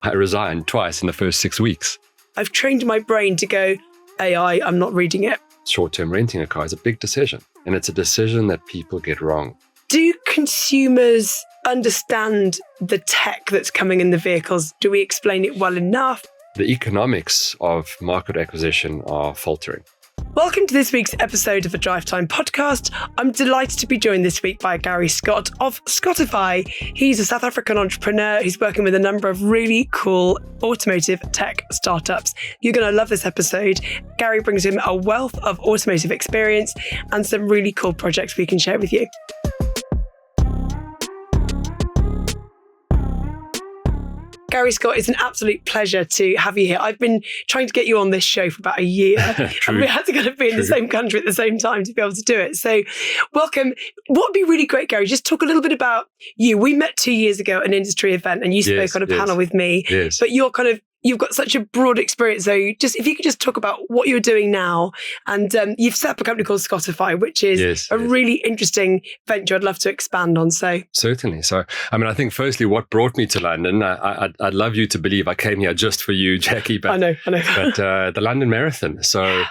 I resigned twice in the first 6 weeks. I've trained my brain to go, AI, I'm not reading it. Short-term renting a car is a big decision, and it's a decision that people get wrong. Do consumers understand the tech that's coming in the vehicles? Do we explain it well enough? The economics of market acquisition are faltering. Welcome to this week's episode of the Drivetime Podcast. I'm delighted to be joined this week by Gary Scott of Scottify. He's a South African entrepreneur who's working with a number of really cool automotive tech startups. You're going to love this episode. Gary brings him a wealth of automotive experience and some really cool projects we can share with you. Gary Scott, it's an absolute pleasure to have you here. I've been trying to get you on this show for about a year. And we had to kind of be in the same country at the same time to be able to do it. So welcome. What would be really great, Gary, just talk a little bit about you. We met 2 years ago at an industry event and you spoke on a panel with me. Yes. But you've got such a broad experience. So just if you could just talk about what you're doing now. And you've set up a company called Scottify, which is really interesting venture I'd love to expand on. So certainly. So, I think firstly, what brought me to London, I'd love you to believe I came here just for you, Jacqui. But, I know. But the London Marathon. So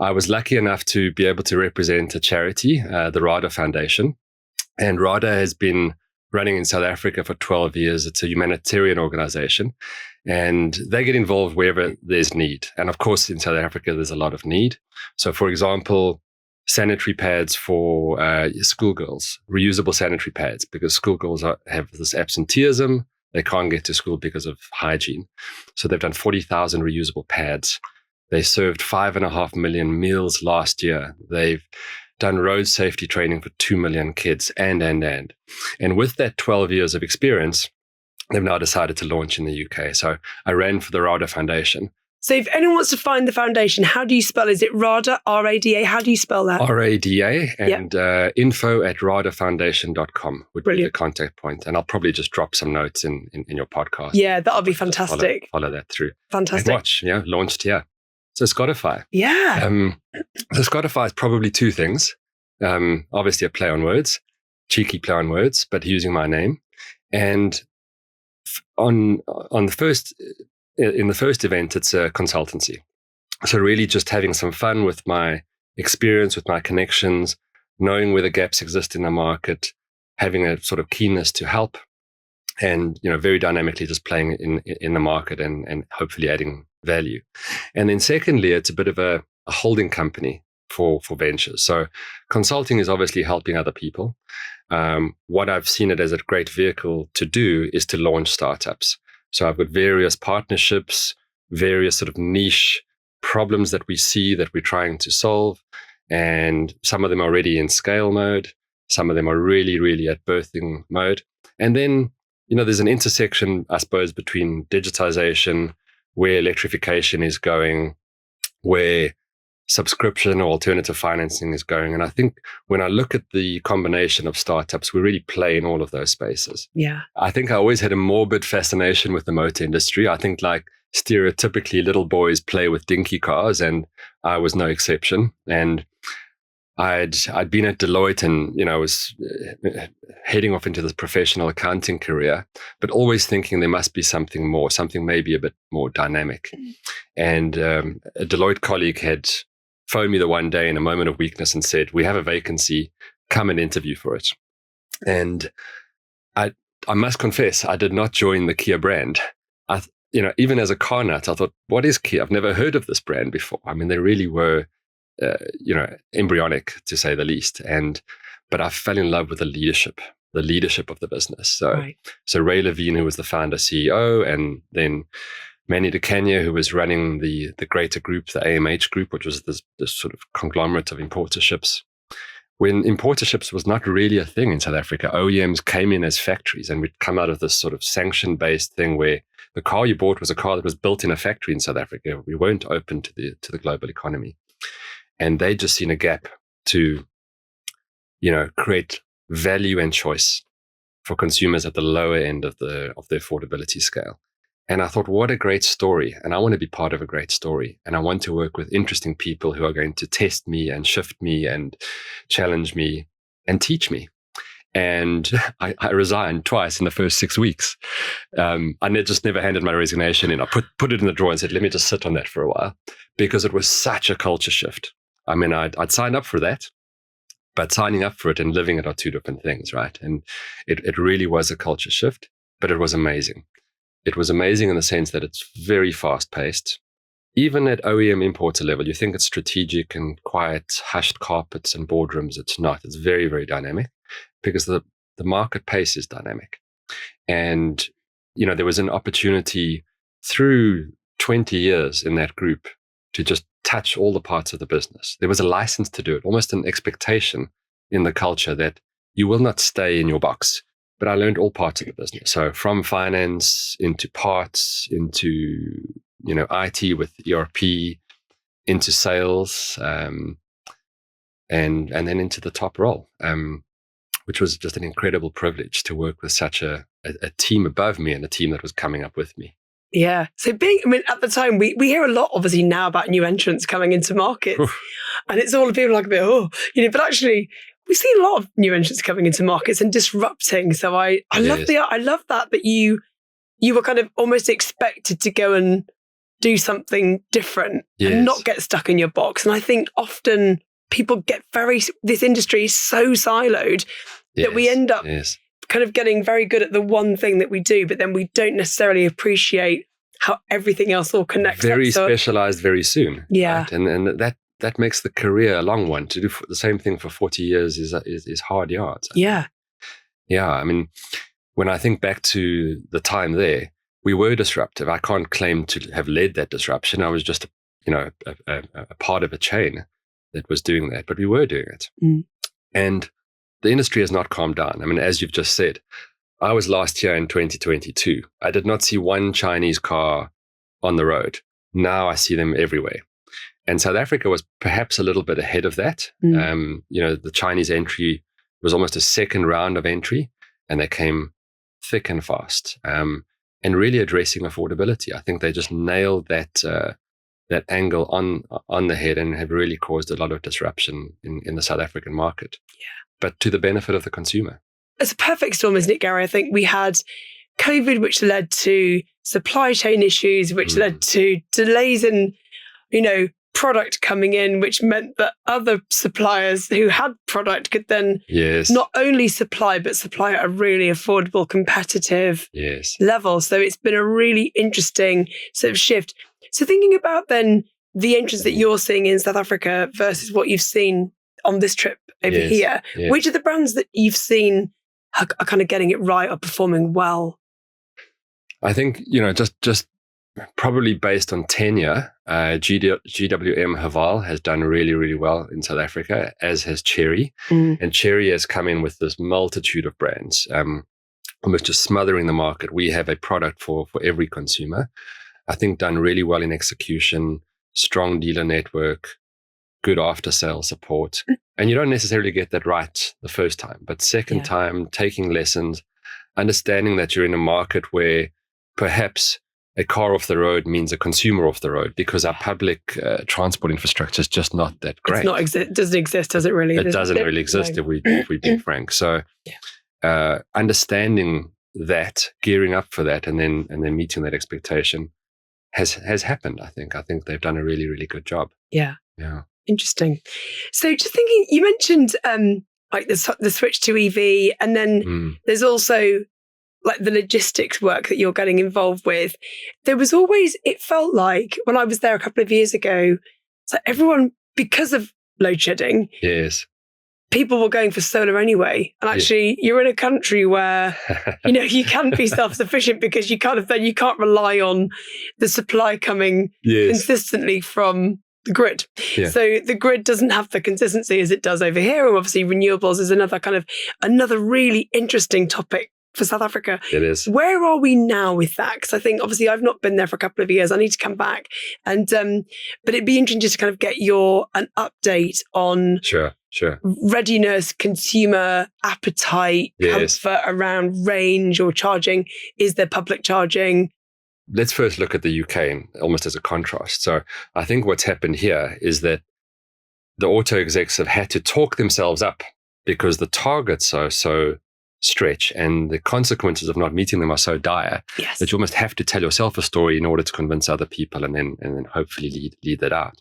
I was lucky enough to be able to represent a charity, the RADA Foundation. And RADA has been running in South Africa for 12 years. It's a humanitarian organization. And they get involved wherever there's need. And of course, in South Africa, there's a lot of need. So for example, sanitary pads for schoolgirls, reusable sanitary pads, because schoolgirls have this absenteeism. They can't get to school because of hygiene. So they've done 40,000 reusable pads. They served 5.5 million meals last year. They've done road safety training for 2 million kids and. And with that 12 years of experience, they've now decided to launch in the UK. So I ran for the RADA Foundation. So if anyone wants to find the foundation, how do you spell? Is it RADA, R-A-D-A? How do you spell that? R-A-D-A and info@radafoundation.com would be the contact point. And I'll probably just drop some notes in your podcast. Yeah, that'll be fantastic. Follow that through. Fantastic. And watch, launched here. So Scottify. Yeah. So Scottify is probably two things. Obviously a play on words, cheeky play on words, but using my name. And in the first event, it's a consultancy. So really just having some fun with my experience, with my connections, knowing where the gaps exist in the market, having a sort of keenness to help, and very dynamically just playing in the market and hopefully adding value. And then secondly, it's a bit of a holding company for ventures. So consulting is obviously helping other people. What I've seen it as a great vehicle to do is to launch startups. So I've got various partnerships, various sort of niche problems that we see that we're trying to solve. And some of them are already in scale mode. Some of them are really, really at birthing mode. And then, there's an intersection, I suppose, between digitization, where electrification is going, where subscription or alternative financing is going. And I think when I look at the combination of startups, we really play in all of those spaces. Yeah. I think I always had a morbid fascination with the motor industry. I think stereotypically little boys play with dinky cars, and I was no exception. And I'd been at Deloitte and, was heading off into this professional accounting career, but always thinking there must be something more, something maybe a bit more dynamic. And a Deloitte colleague had phoned me the one day in a moment of weakness and said, "We have a vacancy, come and interview for it." And I must confess, I did not join the Kia brand. Even as a car nut, I thought, what is Kia? I've never heard of this brand before. They really were embryonic to say the least. But I fell in love with the leadership of the business. So Ray Levine, who was the founder CEO, and then Manny DeCania, who was running the greater group, the AMH group, which was this sort of conglomerate of importerships. When importerships was not really a thing in South Africa, OEMs came in as factories, and we'd come out of this sort of sanction-based thing where the car you bought was a car that was built in a factory in South Africa. We weren't open to the global economy. And they just seen a gap to, create value and choice for consumers at the lower end of the affordability scale. And I thought, what a great story. And I want to be part of a great story. And I want to work with interesting people who are going to test me and shift me and challenge me and teach me. And I resigned twice in the first 6 weeks. I just never handed my resignation in. I put it in the drawer and said, let me just sit on that for a while, because it was such a culture shift. I mean, I'd signed up for that, but signing up for it and living it are two different things, right? And it really was a culture shift, but it was amazing. It was amazing in the sense that it's very fast paced. Even at OEM importer level, you think it's strategic and quiet, hushed carpets and boardrooms. It's not. It's very, very dynamic, because the market pace is dynamic. And, there was an opportunity through 20 years in that group to just touch all the parts of the business. There was a license to do it, almost an expectation in the culture that you will not stay in your box. But I learned all parts of the business. So from finance into parts, into IT with ERP, into sales, and then into the top role, which was just an incredible privilege to work with such a team above me and a team that was coming up with me. Yeah. So at the time, we hear a lot, obviously, now about new entrants coming into markets. Oof. And it's all the people like a bit, but actually, we've seen a lot of new entrants coming into markets and disrupting. So I love that you were kind of almost expected to go and do something different and not get stuck in your box. And I think often people get this industry is so siloed that we end up kind of getting very good at the one thing that we do, but then we don't necessarily appreciate how everything else all connects. Very specialized very soon. Yeah. Right? And that makes the career a long one. To do the same thing for 40 years is hard yards. Yeah. Yeah. I mean, when I think back to the time there, we were disruptive. I can't claim to have led that disruption. I was just, a part of a chain that was doing that, but we were doing it. Mm. And the industry has not calmed down. I mean, as you've just said, I was last year in 2022. I did not see one Chinese car on the road. Now I see them everywhere. And South Africa was perhaps a little bit ahead of that. Mm. The Chinese entry was almost a second round of entry, and they came thick and fast. And really addressing affordability. I think they just nailed that angle on the head and have really caused a lot of disruption in the South African market. Yeah. But to the benefit of the consumer. It's a perfect storm, isn't it, Gary? I think we had COVID, which led to supply chain issues, which led to delays in, product coming in, which meant that other suppliers who had product could then not only supply, but supply at a really affordable, competitive level. So it's been a really interesting sort of shift. So thinking about then the entrance that you're seeing in South Africa versus what you've seen on this trip over here, which are the brands that you've seen are kind of getting it right or performing well? I think, just probably based on tenure, GWM Haval has done really, really well in South Africa, as has Cherry. Mm. And Cherry has come in with this multitude of brands, almost just smothering the market. We have a product for every consumer. I think done really well in execution, strong dealer network, good after-sales support. And you don't necessarily get that right the first time, but second time, taking lessons, understanding that you're in a market where perhaps a car off the road means a consumer off the road, because our public transport infrastructure is just not that great. It doesn't exist, does it really? It doesn't really exist, if we've been frank. So understanding that, gearing up for that, and then meeting that expectation has happened, I think. I think they've done a really, really good job. Yeah. Yeah. Interesting. So just thinking, you mentioned like the switch to EV, and then there's also like the logistics work that you're getting involved with. There was always, it felt like when I was there a couple of years ago, so everyone, because of load shedding, people were going for solar anyway. And actually you're in a country where, you can be self-sufficient because you can't rely on the supply coming consistently from the grid. Yeah. So the grid doesn't have the consistency as it does over here. And obviously renewables is another really interesting topic for South Africa. It is. Where are we now with that? Because I think obviously I've not been there for a couple of years. I need to come back. And but it'd be interesting just to kind of get an update on sure readiness, consumer appetite, comfort around range or charging. Is there public charging? Let's first look at the UK almost as a contrast. So I think what's happened here is that the auto execs have had to talk themselves up because the targets are so stretch, and the consequences of not meeting them are so dire that you almost have to tell yourself a story in order to convince other people, and then hopefully lead that out.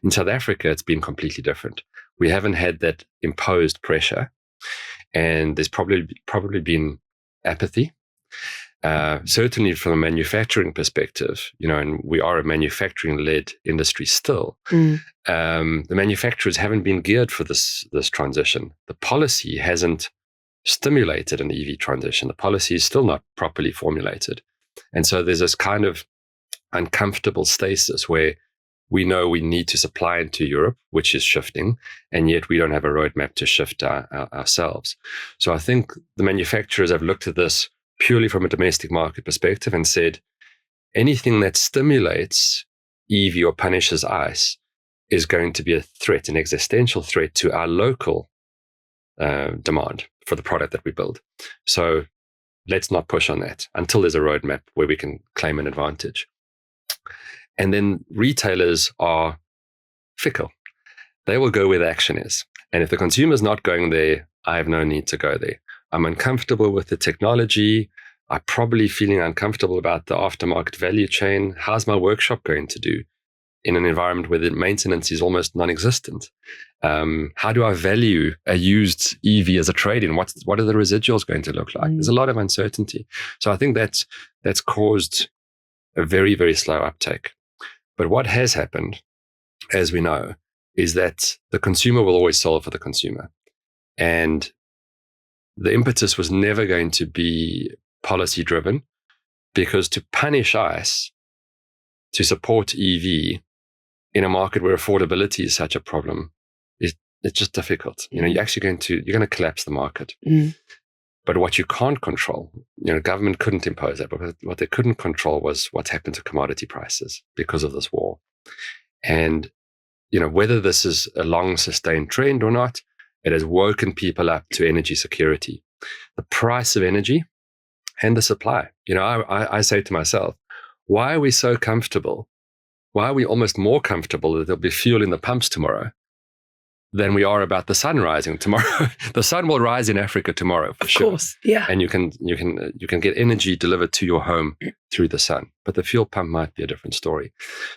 In South Africa, it's been completely different. We haven't had that imposed pressure, and there's probably been apathy. Certainly from a manufacturing perspective, and we are a manufacturing-led industry still. The manufacturers haven't been geared for this transition. The policy hasn't stimulated an EV transition. The policy is still not properly formulated. And so there's this kind of uncomfortable stasis where we know we need to supply into Europe, which is shifting, and yet we don't have a roadmap to shift ourselves. So I think the manufacturers have looked at this purely from a domestic market perspective and said, anything that stimulates EV or punishes ICE is going to be a threat, an existential threat to our local demand for the product that we build. So let's not push on that until there's a roadmap where we can claim an advantage. And then retailers are fickle. They will go where the action is. And if the consumer's not going there, I have no need to go there. I'm uncomfortable with the technology. I'm probably feeling uncomfortable about the aftermarket value chain. How's my workshop going to do in an environment where the maintenance is almost non-existent? How do I value a used EV as a trade-in? What are the residuals going to look like? There's a lot of uncertainty. So I think that's caused a very, very slow uptake. But what has happened, as we know, is that the consumer will always solve for the consumer. And the impetus was never going to be policy driven, because to punish ICE, to support EV in a market where affordability is such a problem, it's just difficult. You're going to collapse the market. But what you can't control, government couldn't impose that, but what they couldn't control was what's happened to commodity prices because of this war. And, whether this is a long sustained trend or not, it has woken people up to energy security, the price of energy and the supply. I say to myself, why are we so comfortable? Why are we almost more comfortable that there'll be fuel in the pumps tomorrow than we are about the sun rising tomorrow? The sun will rise in Africa tomorrow, for sure. Of course, yeah. And you can get energy delivered to your home through the sun, but the fuel pump might be a different story.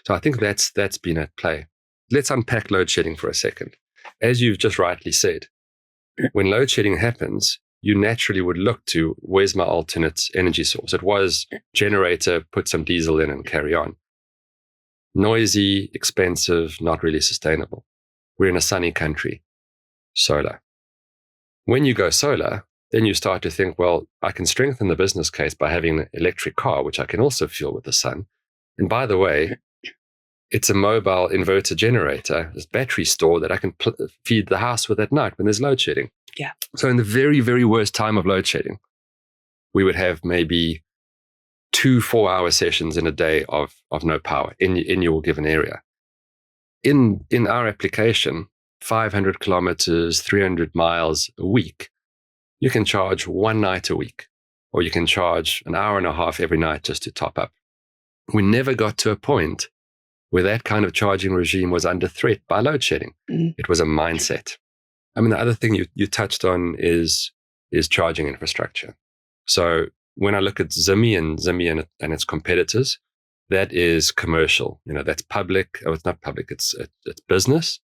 So I think that's been at play. Let's unpack load shedding for a second. As you've just rightly said, when load shedding happens, you naturally would look to, where's my alternate energy source? It was generator, put some diesel in and carry on. Noisy, expensive, not really sustainable. We're in a sunny country. Solar. When you go solar, then you start to think, well, I can strengthen the business case by having an electric car, which I can also fuel with the sun. And by the way, it's a mobile inverter generator, this battery store that I can feed the house with at night when there's load shedding. Yeah. So in the very, very worst time of load shedding, we would have maybe 2 4-hour sessions in a day of no power in your given area. In our application, 500 kilometers, 300 miles a week, you can charge 1 night a week, or you can charge an hour and a half every night just to top up. We never got to a point where that kind of charging regime was under threat by load shedding. It was a mindset. I mean, the other thing you touched on is charging infrastructure. So when I look at Zimmy and its competitors, that is commercial. That's public. Oh, it's not public. It's business.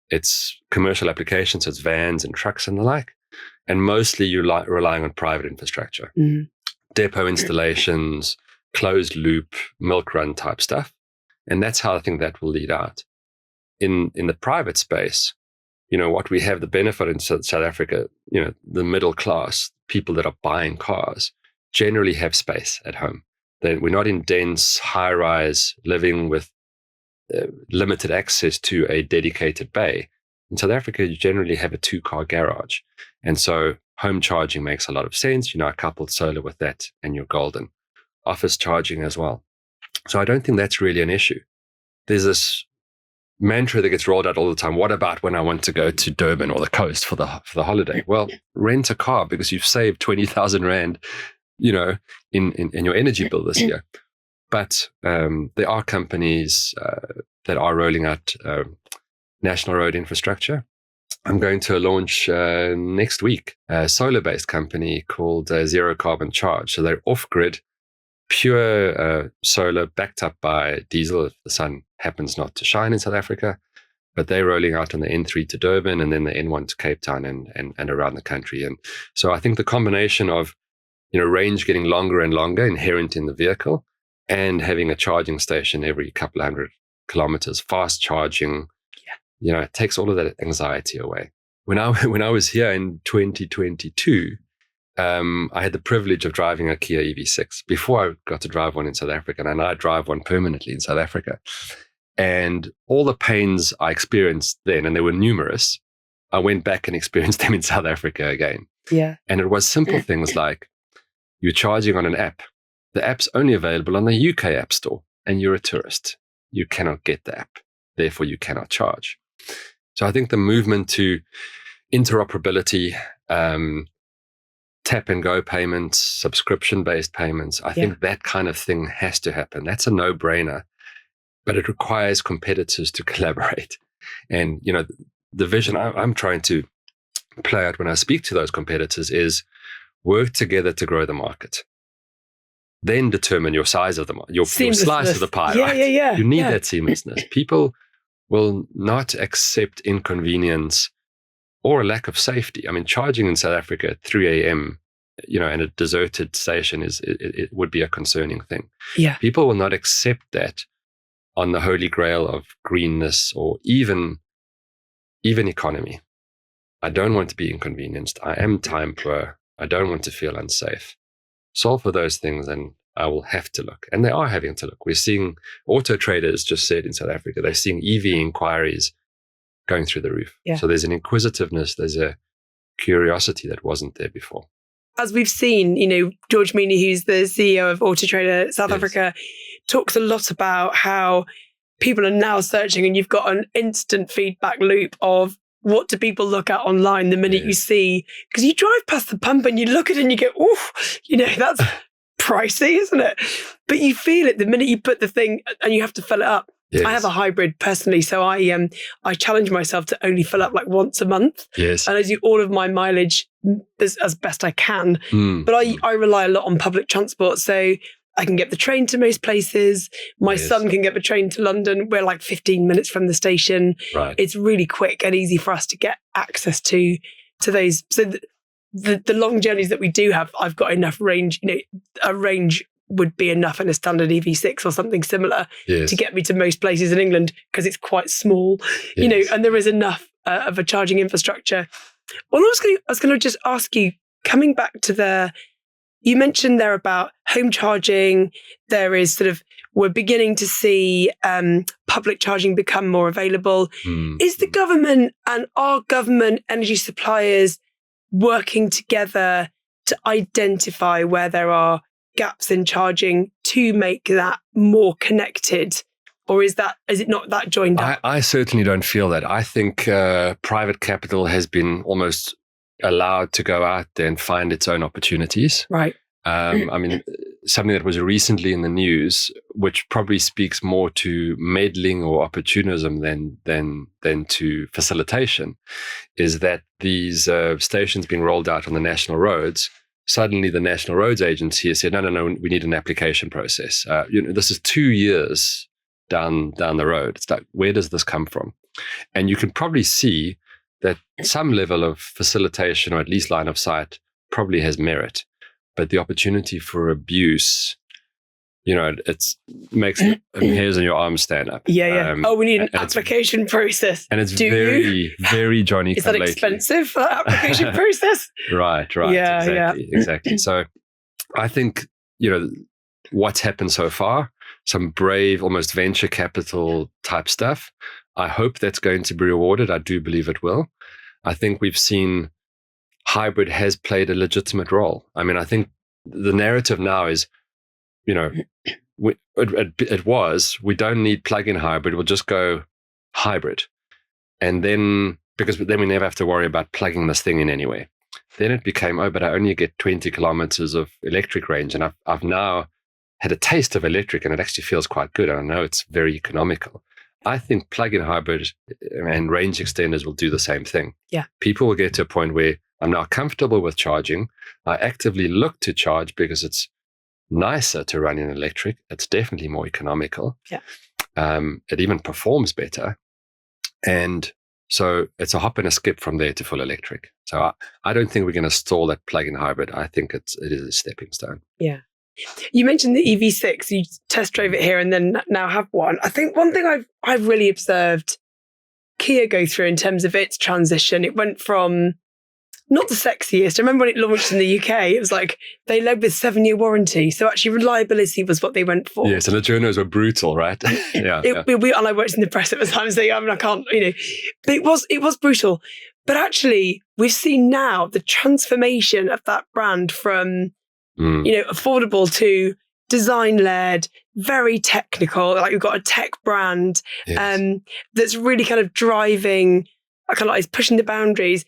It's commercial applications. It's vans and trucks and the like. And mostly you're relying on private infrastructure, depot installations, closed loop, milk run type stuff. And that's how I think that will lead out. In the private space, what we have the benefit in South Africa, the middle class, people that are buying cars, generally have space at home. We're not in dense, high-rise living with limited access to a dedicated bay. In South Africa, you generally have a 2-car garage. And so home charging makes a lot of sense. I coupled solar with that and you're golden. Office charging as well. So I don't think that's really an issue. There's this mantra that gets rolled out all the time. What about when I want to go to Durban or the coast for the holiday? Well, rent a car because you've saved 20,000 Rand, in your energy bill this year. But there are companies that are rolling out national road infrastructure. I'm going to a launch next week, a solar-based company called Zero Carbon Charge. So they're off-grid, pure solar backed up by diesel if the sun happens not to shine in South Africa. But they're rolling out on the N3 to Durban and then the N1 to Cape Town and around the country. And so I think the combination of, range getting longer and longer inherent in the vehicle and having a charging station every couple of 100 kilometers, fast charging, it takes all of that anxiety away. When I was here in 2022, I had the privilege of driving a Kia EV6 before I got to drive one in South Africa. And I drive one permanently in South Africa. And all the pains I experienced then, and they were numerous, I went back and experienced them in South Africa again. Yeah. And it was simple things like you're charging on an app. The app's only available on the UK App Store, and you're a tourist. You cannot get the app. Therefore, you cannot charge. So I think the movement to interoperability, tap and go payments, subscription-based payments, I think that kind of thing has to happen. That's a no-brainer. But it requires competitors to collaborate. And, the vision I'm trying to play out when I speak to those competitors is work together to grow the market. Then determine your size of the market, your slice of the pie. Yeah, right? yeah. You need that seamlessness. People will not accept inconvenience or a lack of safety. I mean, charging in South Africa at 3 a.m., in a deserted station it would be a concerning thing. Yeah. People will not accept that on the holy grail of greenness or even economy. I don't want to be inconvenienced. I am time poor. I don't want to feel unsafe. Solve for those things and I will have to look. And they are having to look. We're seeing auto traders just said in South Africa, they're seeing EV inquiries going through the roof. Yeah. So there's an inquisitiveness, there's a curiosity that wasn't there before. As we've seen, George Meany, who's the CEO of Auto Trader South Africa, talks a lot about how people are now searching and you've got an instant feedback loop of what do people look at online the minute you see, because you drive past the pump and you look at it and you go, oof, that's pricey, isn't it? But you feel it the minute you put the thing and you have to fill it up. Yes. I have a hybrid personally, so I challenge myself to only fill up like once a month. Yes. And I do all of my mileage as best I can. But I rely a lot on public transport, so I can get the train to most places. My son can get the train to London. We're like 15 minutes from the station. Right. It's really quick and easy for us to get access to those. So the long journeys that we do have, I've got enough range. A range would be enough in a standard EV6 or something similar to get me to most places in England because it's quite small, and there is enough of a charging infrastructure. Well, I was going to just ask you, coming back to you mentioned there about home charging, there is we're beginning to see public charging become more available. Is the government and our government energy suppliers working together to identify where there are gaps in charging to make that more connected? Or is it not that joined up? I certainly don't feel that. I think private capital has been almost allowed to go out there and find its own opportunities. Right. I mean, something that was recently in the news, which probably speaks more to meddling or opportunism than to facilitation, is that these stations being rolled out on the national roads. Suddenly, the National Roads Agency has said, no, we need an application process. This is 2 years down the road. It's like, where does this come from? And you can probably see that some level of facilitation, or at least line of sight, probably has merit. But the opportunity for abuse, it makes hairs on your arms stand up. Yeah. We need an application process. And it's very Johnny Is that lately. Expensive for that application process? Right. Yeah, Exactly. So I think, what's happened so far, some brave, almost venture capital type stuff. I hope that's going to be rewarded. I do believe it will. I think we've seen hybrid has played a legitimate role. I mean, I think the narrative now is, we don't need plug-in hybrid. We'll just go hybrid. And then, because then we never have to worry about plugging this thing in anyway. Then it became, but I only get 20 kilometers of electric range. And I've now had a taste of electric and it actually feels quite good. And I know it's very economical. I think plug-in hybrid and range extenders will do the same thing. Yeah. People will get to a point where I'm now comfortable with charging. I actively look to charge because it's nicer to run in electric. It's definitely more economical. Yeah. It even performs better. And so it's a hop and a skip from there to full electric. So I don't think we're going to stall that plug-in hybrid. I think it is a stepping stone. Yeah. You mentioned the EV6. You test drove it here and then now have one. I think one thing I've really observed Kia go through in terms of its transition, it went from not the sexiest. I remember when it launched in the UK, it was like they led with 7-year warranty. So actually reliability was what they went for. Yes, and the journos were brutal, right? Yeah. And I worked in the press at the time, so I can't, but it was brutal. But actually, we've seen now the transformation of that brand from, affordable to design-led, very technical. Like we've got a tech brand that's really kind of driving, is pushing the boundaries.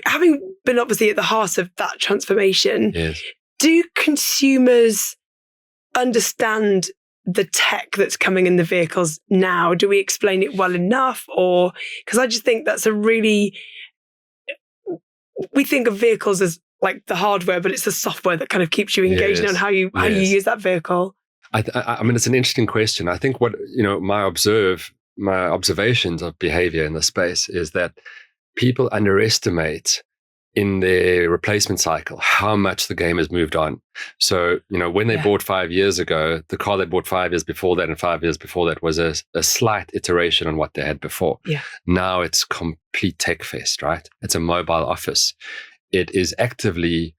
Having been obviously at the heart of that transformation, do consumers understand the tech that's coming in the vehicles now? Do we explain it well enough? Or, because I just think that's we think of vehicles as like the hardware, but it's the software that kind of keeps you engaged on how you use that vehicle. I mean, it's an interesting question. I think what, my observations of behavior in the space is that people underestimate in their replacement cycle how much the game has moved on. So, when they bought 5 years ago, the car they bought 5 years before that and 5 years before that was a slight iteration on what they had before. Yeah. Now it's complete tech fest, right? It's a mobile office. It is actively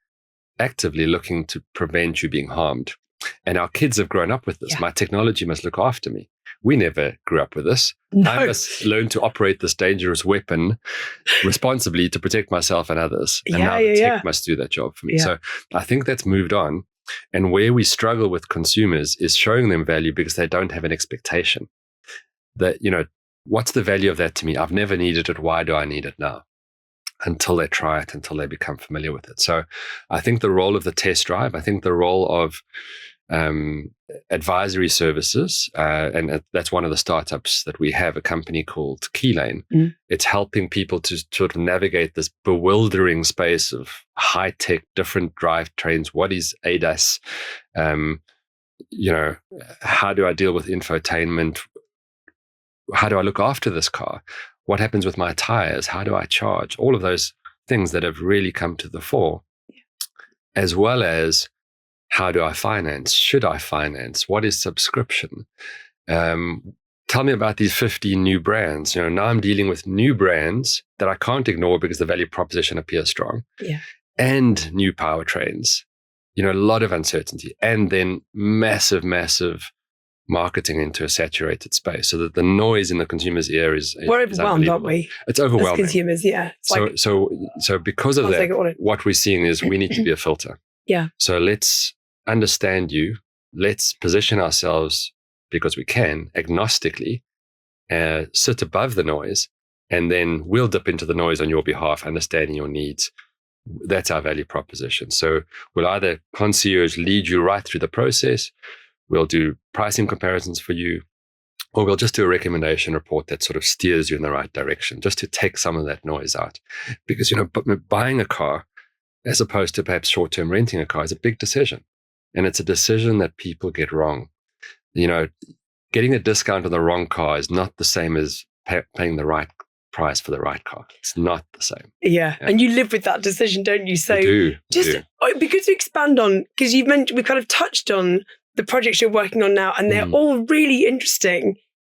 looking to prevent you being harmed. And our kids have grown up with this. Yeah. My technology must look after me. We never grew up with this. No. I must learn to operate this dangerous weapon responsibly to protect myself and others. And now the tech must do that job for me. Yeah. So I think that's moved on. And where we struggle with consumers is showing them value because they don't have an expectation. That, what's the value of that to me? I've never needed it. Why do I need it now? Until they try it, until they become familiar with it. So I think the role of the test drive, I think the role of advisory services, and that's one of the startups that we have, a company called Keylane. It's helping people to sort of navigate this bewildering space of high-tech, different drivetrains. What is ADAS? How do I deal with infotainment? How do I look after this car? What happens with my tires? How do I charge? All of those things that have really come to the fore, as well as how do I finance? Should I finance? What is subscription? Tell me about these 15 new brands. Now I'm dealing with new brands that I can't ignore because the value proposition appears strong. Yeah. And new powertrains. A lot of uncertainty. And then massive marketing into a saturated space, so that the noise in the consumer's ear is we're overwhelmed, aren't we? It's overwhelming. As consumers, yeah. So because of that, what we're seeing is we need to be a filter. Yeah. So let's understand you. Let's position ourselves, because we can, agnostically, sit above the noise, and then we'll dip into the noise on your behalf, understanding your needs. That's our value proposition. So we'll either concierge lead you right through the process, we'll do pricing comparisons for you, or we'll just do a recommendation report that sort of steers you in the right direction, just to take some of that noise out. Because, buying a car, as opposed to perhaps short-term renting a car, is a big decision. And it's a decision that people get wrong. Getting a discount on the wrong car is not the same as paying the right price for the right car. It's not the same. Yeah. And you live with that decision, don't you? So do. Because to expand on, because you've mentioned, we kind of touched on the projects you're working on now, and they're all really interesting,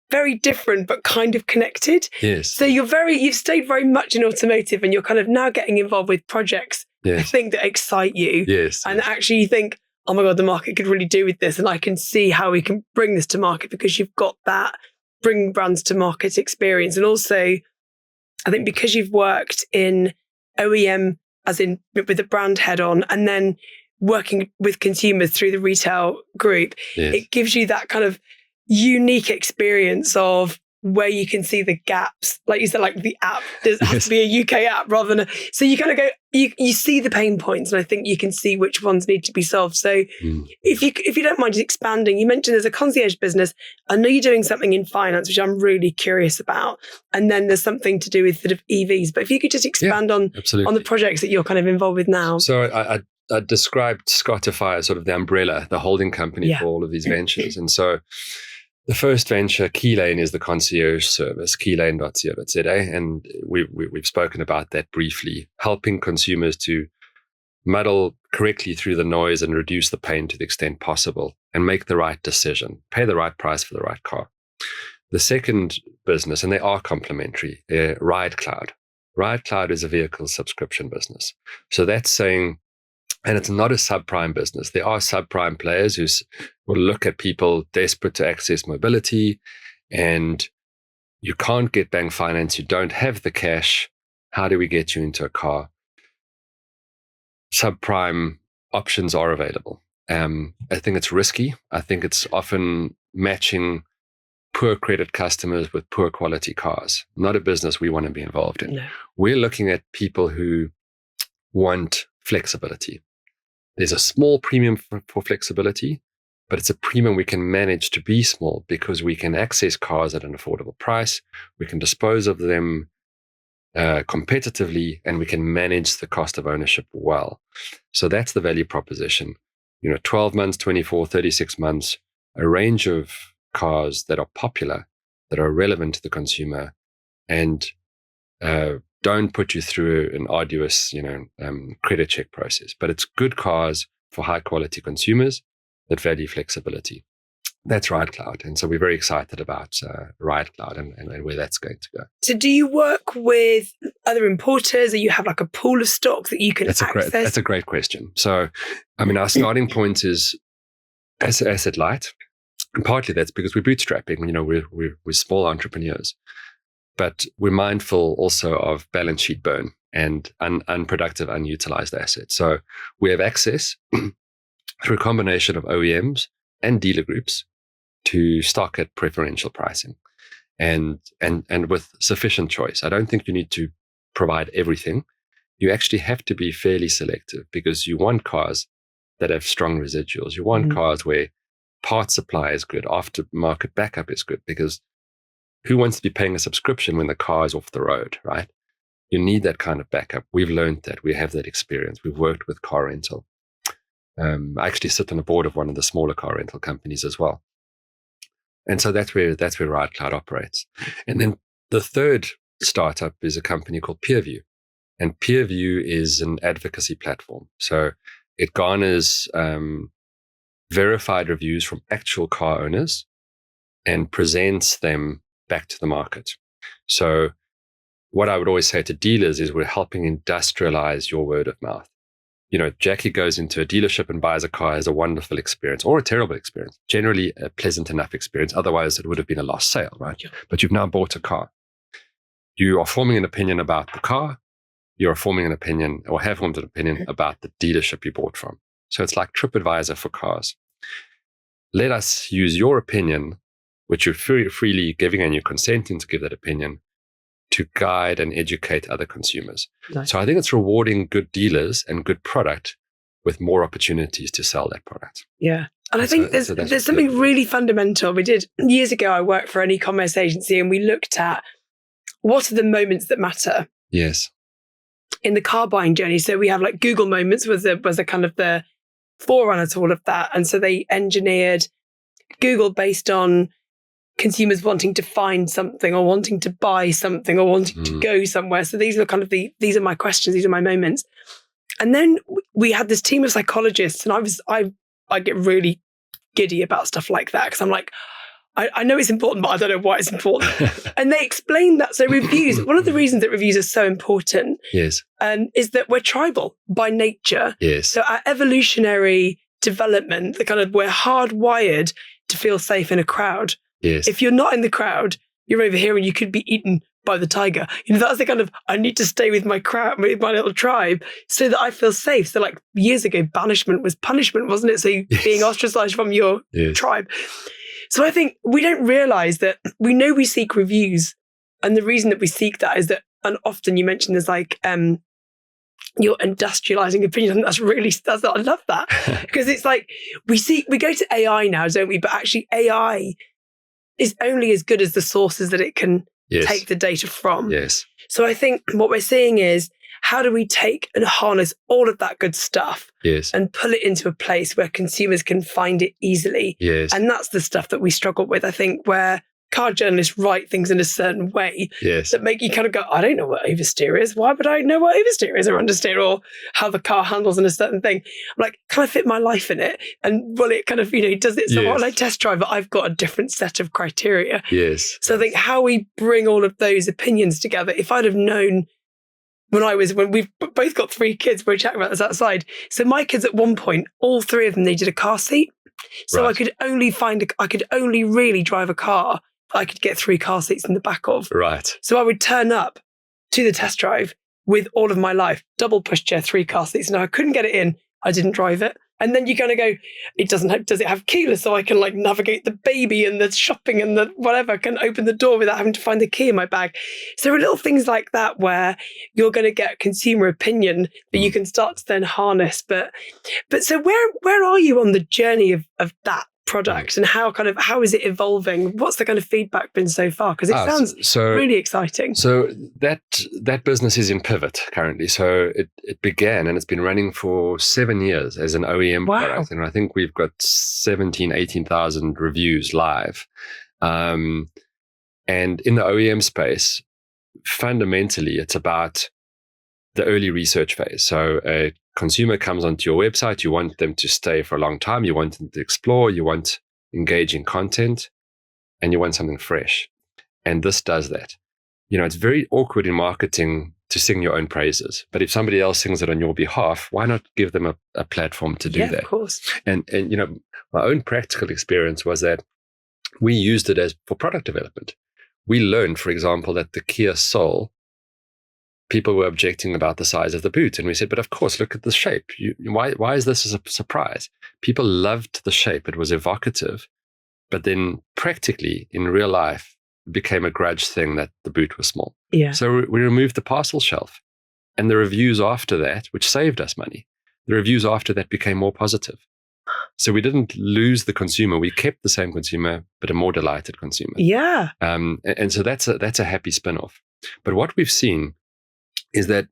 very different, but kind of connected. Yes. So you've stayed very much in automotive, and you're kind of now getting involved with projects, I think, that excite you. Yes. And actually you think, oh my God, the market could really do with this. And I can see how we can bring this to market, because you've got that bring brands to market experience. And also, I think because you've worked in OEM, as in with the brand head on, and then working with consumers through the retail group, it gives you that kind of unique experience of where you can see the gaps. Like you said, like the app, there has to be a UK app rather than so you kind of go, you see the pain points, and I think you can see which ones need to be solved. So if you don't mind just expanding, you mentioned there's a concierge business. I know you're doing something in finance, which I'm really curious about. And then there's something to do with sort of EVs. But if you could just expand on the projects that you're kind of involved with now. So I described Scottify as sort of the umbrella, the holding company for all of these ventures. And so the first venture, Keylane, is the concierge service, keylane.co.za. And we've spoken about that briefly, helping consumers to muddle correctly through the noise and reduce the pain to the extent possible and make the right decision, pay the right price for the right car. The second business, and they are complementary, RideCloud. RideCloud is a vehicle subscription business. So that's saying, and it's not a subprime business. There are subprime players who will look at people desperate to access mobility, and you can't get bank finance. You don't have the cash. How do we get you into a car? Subprime options are available. I think it's risky. I think it's often matching poor credit customers with poor quality cars. Not a business we want to be involved in. No. We're looking at people who want flexibility. There's a small premium for flexibility, but it's a premium we can manage to be small because we can access cars at an affordable price. We can dispose of them competitively, and we can manage the cost of ownership well. So that's the value proposition. 12 months, 24, 36 months, a range of cars that are popular, that are relevant to the consumer, and don't put you through an arduous, credit check process. But it's good cars for high quality consumers that value flexibility. That's RideCloud. And so we're very excited about RideCloud and where that's going to go. So do you work with other importers, or you have like a pool of stock that you can access? That's a great question. So, our starting point is asset light. And partly that's because we're bootstrapping. We're small entrepreneurs. But we're mindful also of balance sheet burn and unproductive, unutilized assets. So we have access through a combination of OEMs and dealer groups to stock at preferential pricing and with sufficient choice. I don't think you need to provide everything. You actually have to be fairly selective because you want cars that have strong residuals. You want cars where part supply is good, aftermarket backup is good, because who wants to be paying a subscription when the car is off the road, right? You need that kind of backup. We've learned that. We have that experience. We've worked with car rental. I actually sit on the board of one of the smaller car rental companies as well. And so that's where RideCloud operates. And then the third startup is a company called PeerView. And PeerView is an advocacy platform. So it garners verified reviews from actual car owners and presents them back to the market. So what I would always say to dealers is we're helping industrialize your word of mouth. Jacqui goes into a dealership and buys a car, has a wonderful experience or a terrible experience, generally a pleasant enough experience. Otherwise, it would have been a lost sale, right? Yeah. But you've now bought a car. You are forming an opinion about the car. You're forming an opinion or have formed an opinion about the dealership you bought from. So it's like TripAdvisor for cars. Let us use your opinion, which you're freely giving and you're consenting to give that opinion, to guide and educate other consumers. Nice. So I think it's rewarding good dealers and good product with more opportunities to sell that product. Yeah. And I think there's something really fundamental. We did years ago, I worked for an e-commerce agency and we looked at what are the moments that matter. Yes. In the car buying journey. So we have like Google Moments was a kind of the forerunner to all of that. And so they engineered Google based on consumers wanting to find something or wanting to buy something or wanting to go somewhere. So these were kind of these are my questions, these are my moments. And then we had this team of psychologists, and I get really giddy about stuff like that because I'm like, I know it's important, but I don't know why it's important. And they explained that. So reviews, one of the reasons that reviews are so important is that we're tribal by nature. Yes. So our evolutionary development, we're hardwired to feel safe in a crowd. Yes. If you're not in the crowd, you're over here and you could be eaten by the tiger. That's the kind of, I need to stay with my crowd, with my little tribe so that I feel safe. So like years ago, banishment was punishment, wasn't it? So being ostracized from your tribe. So I think we don't realize that we know we seek reviews. And the reason that we seek that is that, and often you mentioned there's like, you're industrializing opinion. I love that. Because it's like, we go to AI now, don't we? But actually AI is only as good as the sources that it can take the data from. Yes. So I think what we're seeing is, how do we take and harness all of that good stuff and pull it into a place where consumers can find it easily? Yes. And that's the stuff that we struggle with, I think, where car journalists write things in a certain way that make you kind of go, I don't know what oversteer is. Why would I know what oversteer is or understeer or how the car handles in a certain thing? I'm like, can I fit my life in it? And will it kind of, does it? So when I test drive it, I've got a different set of criteria. Yes. So I think how we bring all of those opinions together, if I'd have known when we've both got 3 kids, we're chatting about this outside. So my kids at one point, all 3 of them needed a car seat. So I could only really drive a car I could get 3 car seats in the back of. Right. So I would turn up to the test drive with all of my life, double pushchair, 3 car seats. No, I couldn't get it in. I didn't drive it. And then you're going to go, does it have keyless so I can like navigate the baby and the shopping and the whatever, can open the door without having to find the key in my bag. So there are little things like that where you're going to get consumer opinion that you can start to then harness. But so where are you on the journey of that product and how is it evolving? What's the kind of feedback been so far? Because it sounds really exciting. So that business is in pivot currently. So it began and it's been running for 7 years as an OEM product. And I think we've got 18,000 reviews live. And in the OEM space, fundamentally, it's about the early research phase. So a consumer comes onto your website, you want them to stay for a long time, you want them to explore, you want engaging content, and you want something fresh. And this does that. It's very awkward in marketing to sing your own praises. But if somebody else sings it on your behalf, why not give them a platform to do that? Of course. And my own practical experience was that we used it for product development. We learned, for example, that the Kia Soul, people were objecting about the size of the boot. And we said, but of course, look at the shape. Why is this a surprise? People loved the shape. It was evocative. But then practically in real life, it became a grudge thing that the boot was small. Yeah. So we removed the parcel shelf. And the reviews after that, which saved us money, the reviews after that became more positive. So we didn't lose the consumer. We kept the same consumer, but a more delighted consumer. Yeah. And so that's a happy spin-off. But what we've seen is that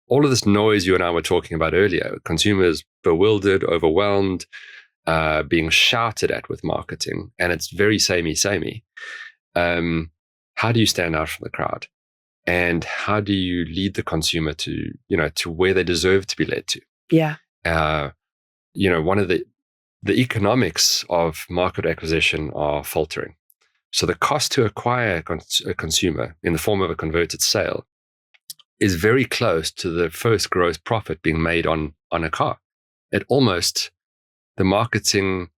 all of this noise you and I were talking about earlier, consumers bewildered, overwhelmed, being shouted at with marketing, and it's very samey. How do you stand out from the crowd? And how do you lead the consumer to where they deserve to be led to? Yeah. One of the economics of market acquisition are faltering. So the cost to acquire a consumer in the form of a converted sale is very close to the first gross profit being made on a car. The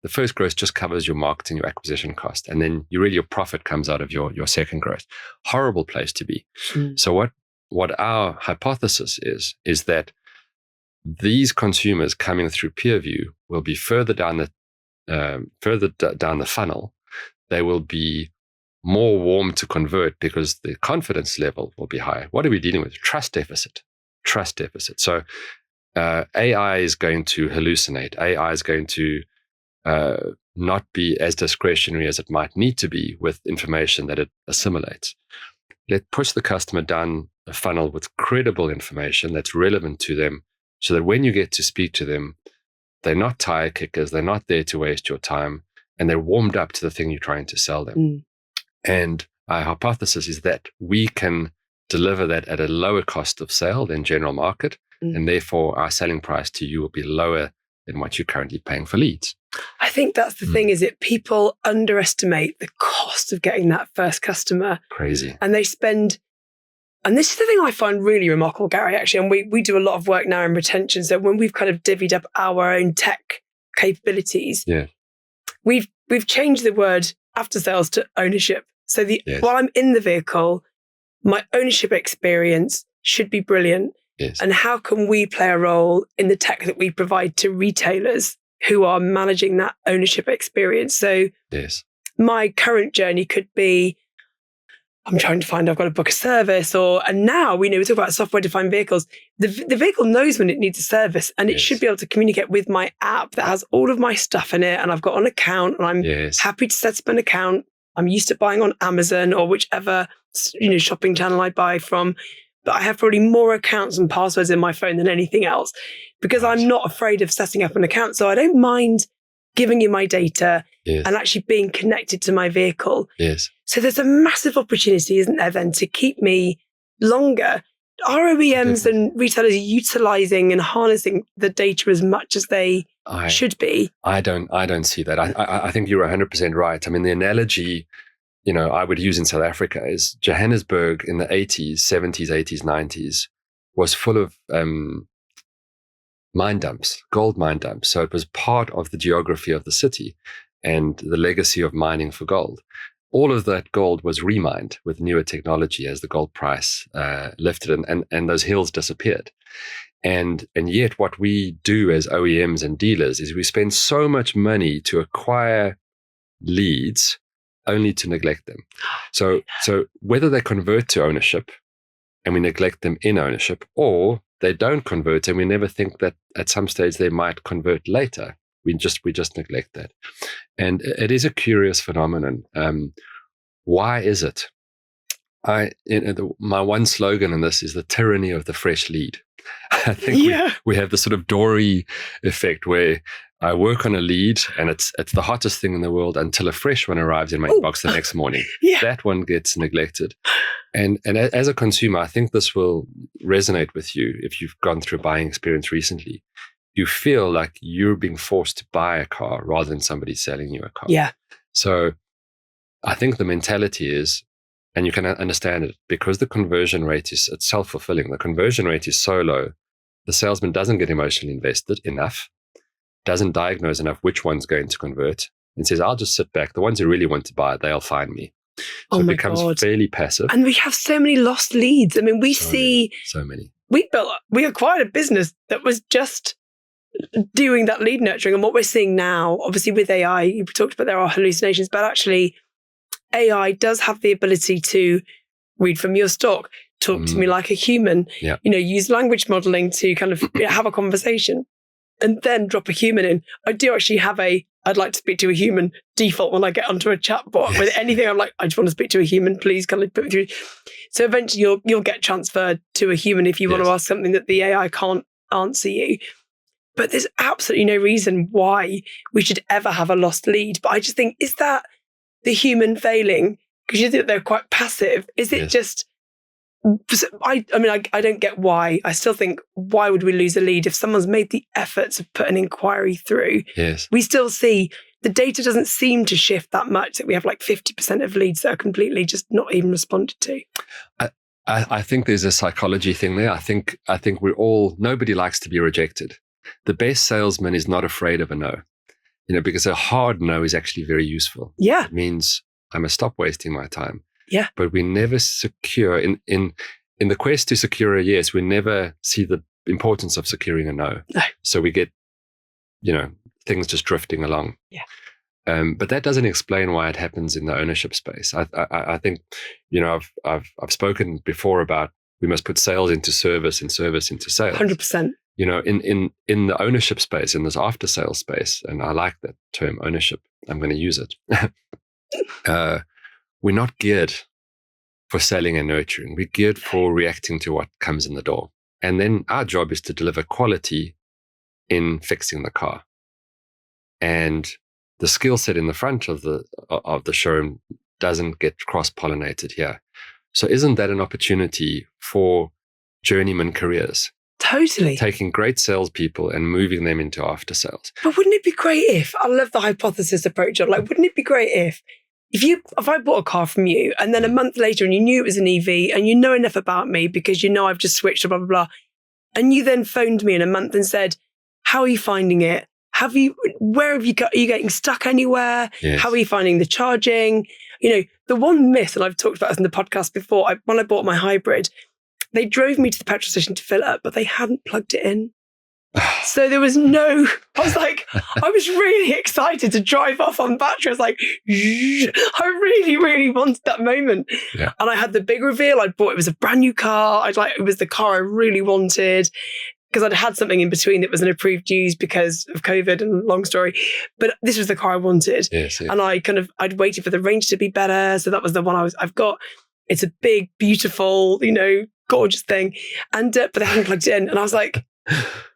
first gross just covers your marketing, your acquisition cost. And then your profit comes out of your second gross. Horrible place to be. So what our hypothesis is that these consumers coming through peer view will be further down the funnel. They will be more warm to convert because the confidence level will be higher. What are we dealing with? Trust deficit. So AI is going to hallucinate. AI is going to not be as discretionary as it might need to be with information that it assimilates. Let's push the customer down a funnel with credible information that's relevant to them so that when you get to speak to them, they're not tire kickers, they're not there to waste your time, and they're warmed up to the thing you're trying to sell them. And our hypothesis is that we can deliver that at a lower cost of sale than general market, and therefore our selling price to you will be lower than what you're currently paying for leads. I think that's the thing, is it people underestimate the cost of getting that first customer. Crazy. And they spend, and this is the thing I find really remarkable, Gary, actually, and we do a lot of work now in retention. So when we've kind of divvied up our own tech capabilities, we've changed the word after sales to ownership. So while I'm in the vehicle, my ownership experience should be brilliant. Yes. And how can we play a role in the tech that we provide to retailers who are managing that ownership experience? So my current journey could be, I'm trying to find, I've got to book a service, and now we talk about software-defined vehicles. The vehicle knows when it needs a service, and it should be able to communicate with my app that has all of my stuff in it, and I've got an account, and I'm happy to set up an account. I'm used to buying on Amazon or whichever shopping channel I buy from, but I have probably more accounts and passwords in my phone than anything else because I'm not afraid of setting up an account. So I don't mind giving you my data and actually being connected to my vehicle. Yes. So there's a massive opportunity, isn't there, then, to keep me longer. Are OEMs and retailers utilizing and harnessing the data as much as they should be? I don't see that. I think you're 100% right. I mean, the analogy, I would use in South Africa is Johannesburg in the 80s, 70s, 80s, 90s was full of mine dumps, gold mine dumps. So it was part of the geography of the city and the legacy of mining for gold. All of that gold was remined with newer technology as the gold price lifted and those hills disappeared. And yet what we do as OEMs and dealers is we spend so much money to acquire leads only to neglect them. So whether they convert to ownership and we neglect them in ownership, or they don't convert and we never think that at some stage they might convert later. We just neglect that. And it is a curious phenomenon. Why is it? My one slogan in this is the tyranny of the fresh lead. I think we have the sort of Dory effect where I work on a lead and it's the hottest thing in the world until a fresh one arrives in my inbox the next morning. That one gets neglected. And as a consumer, I think this will resonate with you if you've gone through a buying experience recently. You feel like you're being forced to buy a car rather than somebody selling you a car. Yeah. So I think the mentality is, and you can understand it, because the conversion rate it's self-fulfilling. The conversion rate is so low, the salesman doesn't get emotionally invested enough, doesn't diagnose enough which one's going to convert, and says, I'll just sit back. The ones who really want to buy it, they'll find me. So it becomes fairly passive. And we have so many lost leads. I mean, we see so many. We acquired a business that was just doing that lead nurturing. And what we're seeing now, obviously with AI, you talked about there are hallucinations, but actually AI does have the ability to read from your stock, talk to me like a human, use language modeling to kind of have a conversation and then drop a human in. I do actually have I'd like to speak to a human default when I get onto a chat bot with anything. I'm like, I just want to speak to a human, please kind of put me through. So eventually you'll get transferred to a human if you want to ask something that the AI can't answer you. But there's absolutely no reason why we should ever have a lost lead. But I just think, is that the human failing? Because you think they're quite passive. Is it just, I don't get why. I still think, why would we lose a lead if someone's made the effort to put an inquiry through? Yes. We still see the data doesn't seem to shift that much, that we have like 50% of leads that are completely just not even responded to. I think there's a psychology thing there. I think nobody likes to be rejected. The best salesman is not afraid of a no, because a hard no is actually very useful. Yeah. It means I must stop wasting my time. Yeah. But we never secure, in the quest to secure a yes, we never see the importance of securing a no. No. So we get, things just drifting along. Yeah. But that doesn't explain why it happens in the ownership space. I think, I've spoken before about we must put sales into service and service into sales. 100%. In the ownership space, in this after sales space, and I like that term ownership, I'm going to use it. We're not geared for selling and nurturing. We're geared for reacting to what comes in the door. And then our job is to deliver quality in fixing the car. And the skill set in the front of the showroom doesn't get cross-pollinated here. So isn't that an opportunity for journeyman careers? Totally. Taking great salespeople and moving them into after sales. But wouldn't it be great if, I love the hypothesis approach, wouldn't it be great if I bought a car from you and then a month later and you knew it was an EV and you know enough about me because I've just switched to blah, blah, blah. And you then phoned me in a month and said, how are you finding it? Are you getting stuck anywhere? Yes. How are you finding the charging? The one myth, and I've talked about this in the podcast before, when I bought my hybrid, they drove me to the petrol station to fill it up, but they hadn't plugged it in. So there was I was really excited to drive off on battery. I was like, I really, really wanted that moment. Yeah. And I had the big reveal. It was a brand new car. It was the car I really wanted, because I'd had something in between that was an approved use because of COVID, and long story. But this was the car I wanted. Yes. And I'd waited for the range to be better. So that was the one I've got. It's a big, beautiful, gorgeous thing. And, but they hadn't plugged it in. And I was like,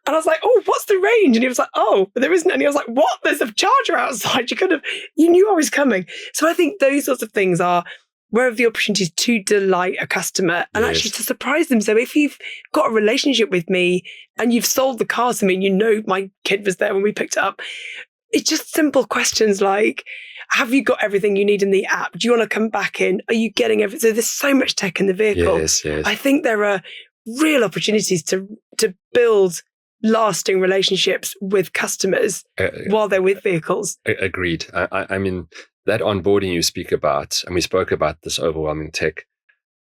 oh, what's the range? And he was like, oh, but there isn't any. I was like, what? There's a charger outside. You knew I was coming. So I think those sorts of things are where are the opportunities to delight a customer and actually to surprise them. So if you've got a relationship with me and you've sold the car to me, and my kid was there when we picked it up, it's just simple questions like, have you got everything you need in the app? Do you want to come back in? Are you getting everything? So there's so much tech in the vehicle. Yes. I think there are real opportunities to build lasting relationships with customers while they're with vehicles. Agreed. I mean, that onboarding you speak about, and we spoke about this overwhelming tech,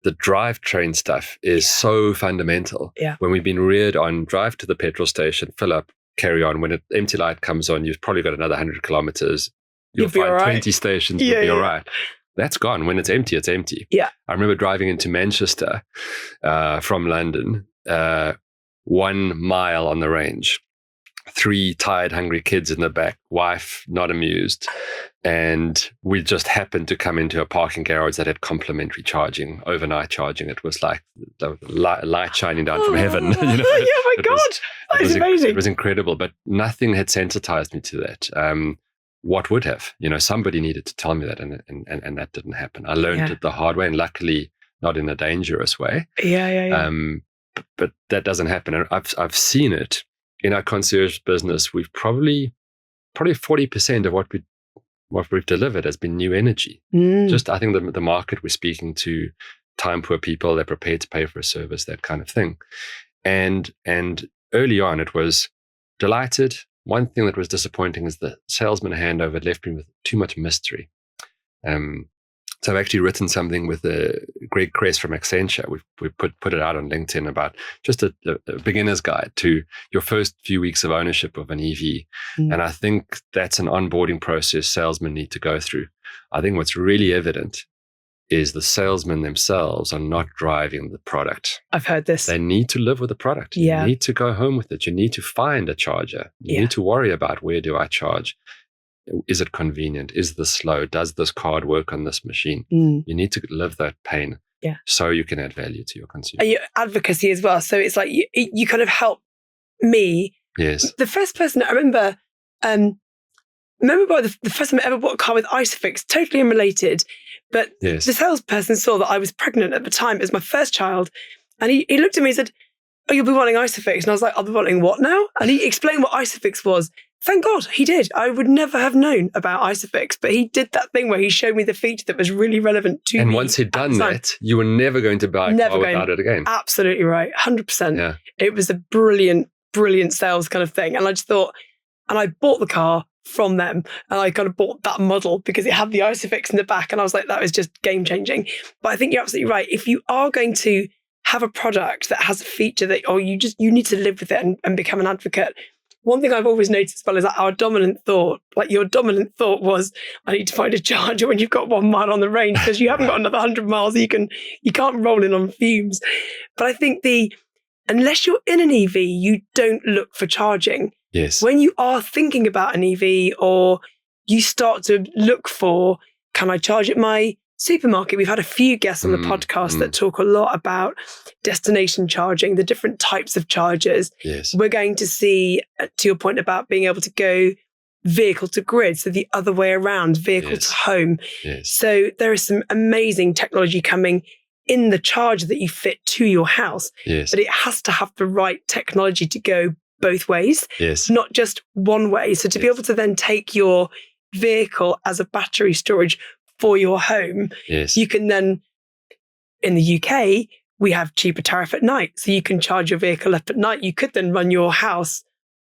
the drivetrain stuff is so fundamental. Yeah. When we've been reared on drive to the petrol station, fill up, carry on. When an empty light comes on, you've probably got another 100 kilometers. You'll find 20 stations, you'll be all right. That's gone. When it's empty, it's empty. Yeah. I remember driving into Manchester from London, 1 mile on the range, 3 tired, hungry kids in the back, wife not amused. And we just happened to come into a parking garage that had complimentary charging, overnight charging. It was like the light shining down from heaven. Oh my God. That is amazing. It was incredible, but nothing had sensitized me to that. What would have? Somebody needed to tell me that, and that didn't happen. I learned it the hard way, and luckily not in a dangerous way. Yeah. But that doesn't happen. And I've seen it in our concierge business. We've probably 40% of what we've delivered has been new energy. Just, I think the market we're speaking to, time poor people, they're prepared to pay for a service, that kind of thing. And early on, it was delighted. One thing that was disappointing is the salesman handover left me with too much mystery. So I've actually written something with Greg Kress from Accenture. We put it out on LinkedIn about just a beginner's guide to your first few weeks of ownership of an EV. And I think that's an onboarding process salesmen need to go through. I think what's really evident is the salesmen themselves are not driving the product. I've heard this. They need to live with the product. Yeah. You need to go home with it. You need to find a charger. You need to worry about, where do I charge? Is it convenient? Is this slow? Does this card work on this machine? You need to live that pain so you can add value to your consumer. And your advocacy as well. So it's like you kind of help me. Yes. The first person I remember, the first time I ever bought a car with Isofix, totally unrelated. But the salesperson saw that I was pregnant at the time. It was my first child. And he looked at me and said, oh, you'll be wanting Isofix. And I was like, I'll be wanting what now? And he explained what Isofix was. Thank God he did. I would never have known about Isofix, but he did that thing where he showed me the feature that was really relevant to me. And once he'd done that, you were never going to buy a car without it again. Absolutely right. 100%. Yeah. It was a brilliant, brilliant sales kind of thing. And I just thought, and I bought the car from them, and I kind of bought that model because it had the Isofix in the back. And I was like, that was just game changing. But I think you're absolutely right. If you are going to have a product that has a feature that, you need to live with it and become an advocate. One thing I've always noticed as well is that our dominant thought, like your dominant thought was, I need to find a charger when you've got 1 mile on the range because you haven't got another 100 miles. You can't roll in on fumes. But I think unless you're in an EV, you don't look for charging. Yes. When you are thinking about an EV, or you start to look for, can I charge at my supermarket? We've had a few guests on the podcast that talk a lot about destination charging, the different types of chargers. Yes. We're going to see, to your point about being able to go vehicle to grid, so the other way around, vehicle to home. Yes. So there is some amazing technology coming in the charger that you fit to your house. Yes. But it has to have the right technology to go both ways, not just one way. So to be able to then take your vehicle as a battery storage for your home, you can then, in the UK, we have cheaper tariff at night. So you can charge your vehicle up at night. You could then run your house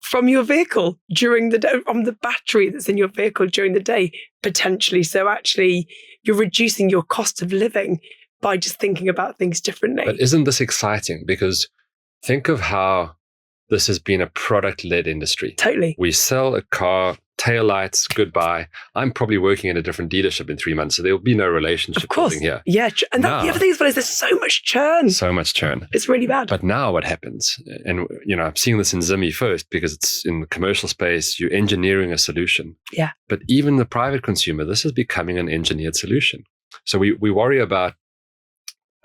from your vehicle during the day, from the battery that's in your vehicle during the day, potentially. So actually, you're reducing your cost of living by just thinking about things differently. But isn't this exciting? Because think of how this has been a product-led industry. Totally. We sell a car, taillights, goodbye. I'm probably working at a different dealership in 3 months, so there'll be no relationship building here. Yeah. And the other thing as well is there's so much churn. So much churn. It's really bad. But now what happens, and I'm seeing this in Zimmy first because it's in the commercial space, you're engineering a solution. Yeah. But even the private consumer, this is becoming an engineered solution. So we worry about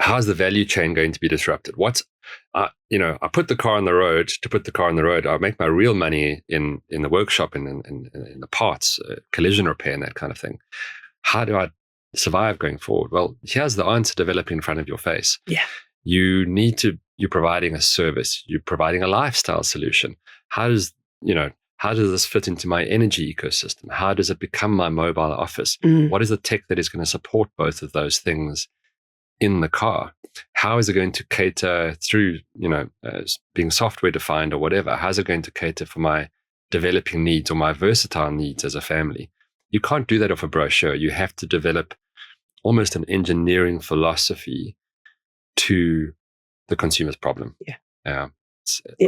how's the value chain going to be disrupted? I put the car on the road to put the car on the road. I make my real money in the workshop and in the parts, collision repair and that kind of thing. How do I survive going forward? Well, here's the answer developing in front of your face. Yeah. You're providing a service. You're providing a lifestyle solution. How does this fit into my energy ecosystem? How does it become my mobile office? What is the tech that is going to support both of those things in the car? How is it going to cater through, being software defined or whatever? How's it going to cater for my developing needs or my versatile needs as a family? You can't do that off a brochure. You have to develop almost an engineering philosophy to the consumer's problem. Yeah.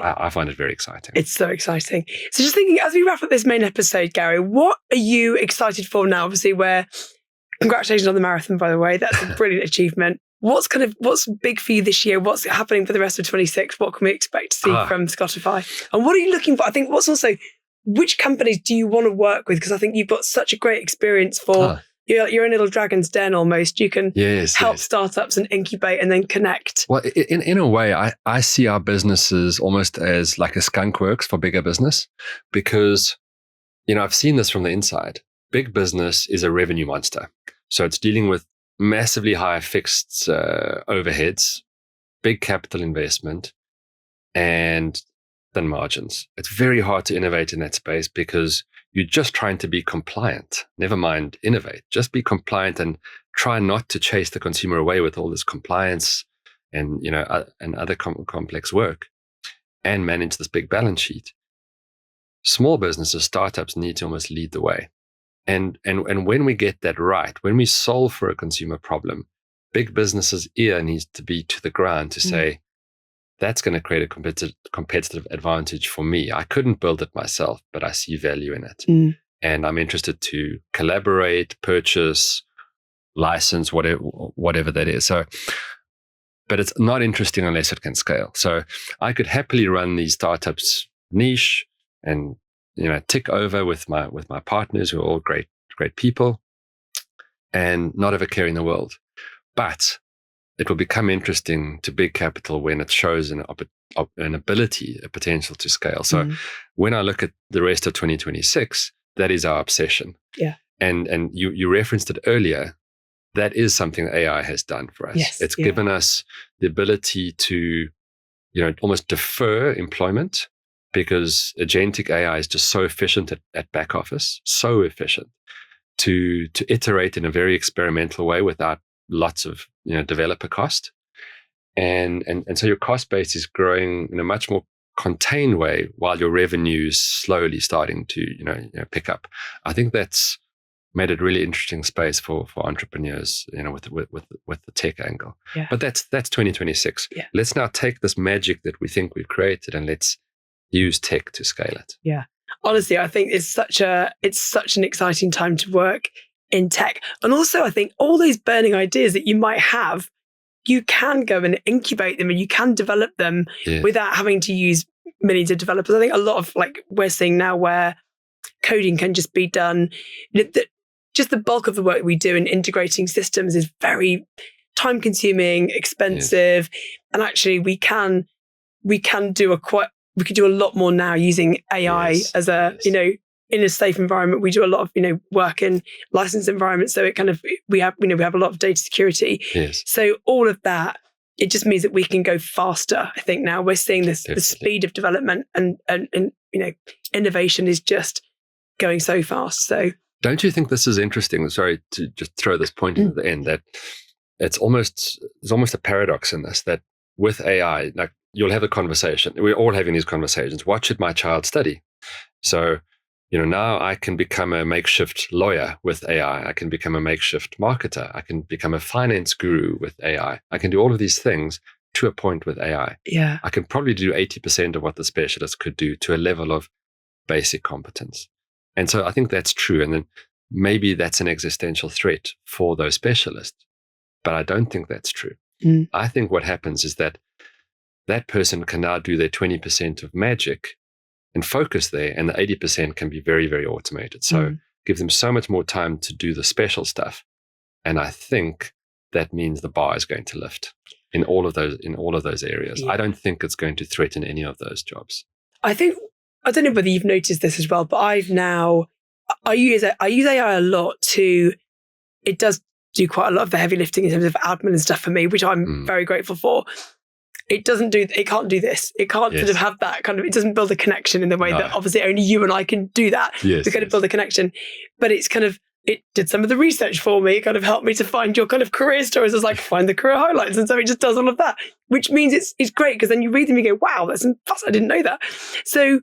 I find it very exciting. It's so exciting. So just thinking, as we wrap up this main episode, Gary, what are you excited for now? Obviously, congratulations on the marathon, by the way. That's a brilliant achievement. What's big for you this year? What's happening for the rest of 26? What can we expect to see from Scottify? And what are you looking for? I think which companies do you want to work with? Because I think you've got such a great experience for your own little dragon's den almost. You can help startups and incubate and then connect. Well, in a way, I see our businesses almost as like a skunk works for bigger business because, I've seen this from the inside. Big business is a revenue monster. So it's dealing with massively high fixed overheads, big capital investment, and thin margins. It's very hard to innovate in that space because you're just trying to be compliant. Never mind innovate. Just be compliant and try not to chase the consumer away with all this compliance and other complex work and manage this big balance sheet. Small businesses, startups need to almost lead the way. And when we get that right, when we solve for a consumer problem, big businesses' ear needs to be to the ground to say, that's going to create a competitive advantage for me. I couldn't build it myself, but I see value in it. And I'm interested to collaborate, purchase, license, whatever that is. So, but it's not interesting unless it can scale. So I could happily run these startups niche and tick over with my partners who are all great people and not have a care in the world. But it will become interesting to big capital when it shows an ability, a potential to scale. So when I look at the rest of 2026, that is our obsession. Yeah. And you referenced it earlier. That is something AI has done for us. Yes, it's given us the ability to, almost defer employment, because agentic AI is just so efficient at back office, so efficient to iterate in a very experimental way without lots of developer cost, and so your cost base is growing in a much more contained way while your revenue is slowly starting to pick up. I think that's made it really interesting space for entrepreneurs, with the tech angle. Yeah. But that's 2026. Yeah. Let's now take this magic that we think we've created and let's use tech to scale it. Yeah. Honestly, I think it's such an exciting time to work in tech. And also I think all those burning ideas that you might have, you can go and incubate them and you can develop them without having to use millions of developers. I think a lot of we're seeing now where coding can just be done. Just the bulk of the work we do in integrating systems is very time consuming, expensive. And actually we can do a lot more now using AI as in a safe environment. We do a lot of, work in licensed environments. So we have a lot of data security. Yes. So all of that, it just means that we can go faster. I think now we're seeing the speed of development and innovation is just going so fast. So don't you think this is interesting? Sorry to just throw this point into the end, that there's almost a paradox in this, that with AI, you'll have a conversation. We're all having these conversations. What should my child study? So, now I can become a makeshift lawyer with AI. I can become a makeshift marketer. I can become a finance guru with AI. I can do all of these things to a point with AI. Yeah. I can probably do 80% of what the specialist could do to a level of basic competence. And so I think that's true. And then maybe that's an existential threat for those specialists. But I don't think that's true. I think what happens is that person can now do their 20% of magic and focus there, and the 80% can be very, very automated. So give them so much more time to do the special stuff. And I think that means the bar is going to lift in all of those areas. Yeah. I don't think it's going to threaten any of those jobs. I don't know whether you've noticed this as well, but I use AI a lot it does do quite a lot of the heavy lifting in terms of admin and stuff for me, which I'm very grateful for. It can't do this. It can't sort of have that kind of, it doesn't build a connection in the way that obviously only you and I can do that. Yes, to kind of build a connection. But it's kind of, it did some of the research for me. It kind of helped me to find your kind of career stories. It's like, find the career highlights. And so it just does all of that, which means it's great because then you read them and you go, wow, that's I didn't know that. So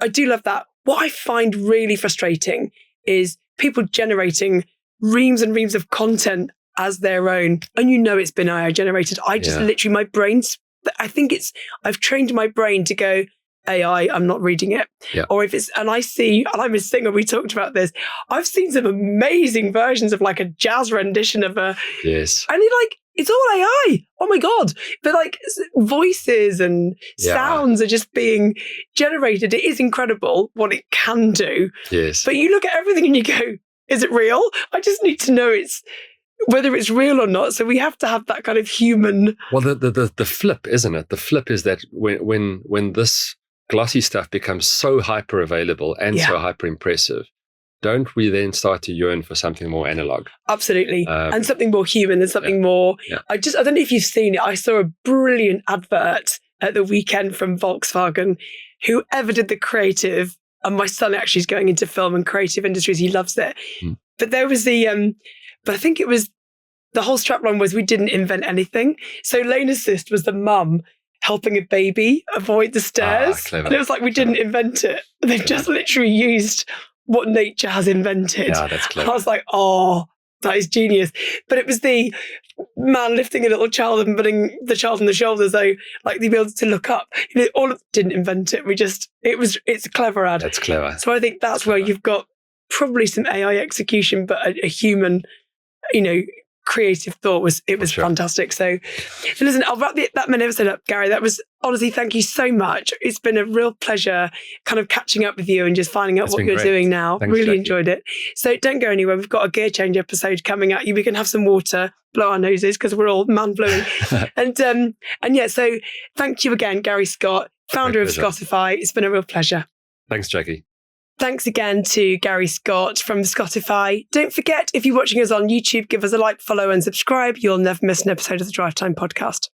I do love that. What I find really frustrating is people generating reams and reams of content as their own. And it's been AI generated. I just literally, my brain's, I've trained my brain to go, AI, I'm not reading it. Yeah. Or if and I'm a singer, we talked about this. I've seen some amazing versions of like a jazz rendition of and it's all AI. Oh my God. But like voices and sounds are just being generated. It is incredible what it can do. Yes. But you look at everything and you go, is it real? I just need to know whether it's real or not. So we have to have that kind of human. Well, the flip, isn't it? The flip is that when this glossy stuff becomes so hyper available and so hyper impressive, don't we then start to yearn for something more analog? Absolutely. And something more human and something more. Yeah. I don't know if you've seen it. I saw a brilliant advert at the weekend from Volkswagen. Whoever did the creative, and my son actually is going into film and creative industries. He loves it. But there was but I think it was, the whole strapline was, we didn't invent anything. So lane assist was the mum helping a baby avoid the stairs. Clever. And it was like, we didn't invent it. They've just literally used what nature has invented. Yeah, that's clever. I was like, oh, that is genius. But it was the man lifting a little child and putting the child on the shoulder, so like the ability to look up. Didn't invent it. It's a clever ad. That's clever. So I think that's where you've got probably some AI execution, but a human, creative thought was fantastic. So listen, I'll wrap that episode up, Gary. That was honestly, thank you so much. It's been a real pleasure kind of catching up with you and just finding out what you're doing now. Thanks, really Jacqui. Enjoyed it. So don't go anywhere. We've got a gear change episode coming at you. We can have some water, blow our noses because we're all man blowing. So thank you again, Gary Scott, founder of Scottify. It's been a real pleasure. Thanks, Jacqui. Thanks again to Gary Scott from Scottify. Don't forget, if you're watching us on YouTube, give us a like, follow and subscribe. You'll never miss an episode of the Drivetime Podcast.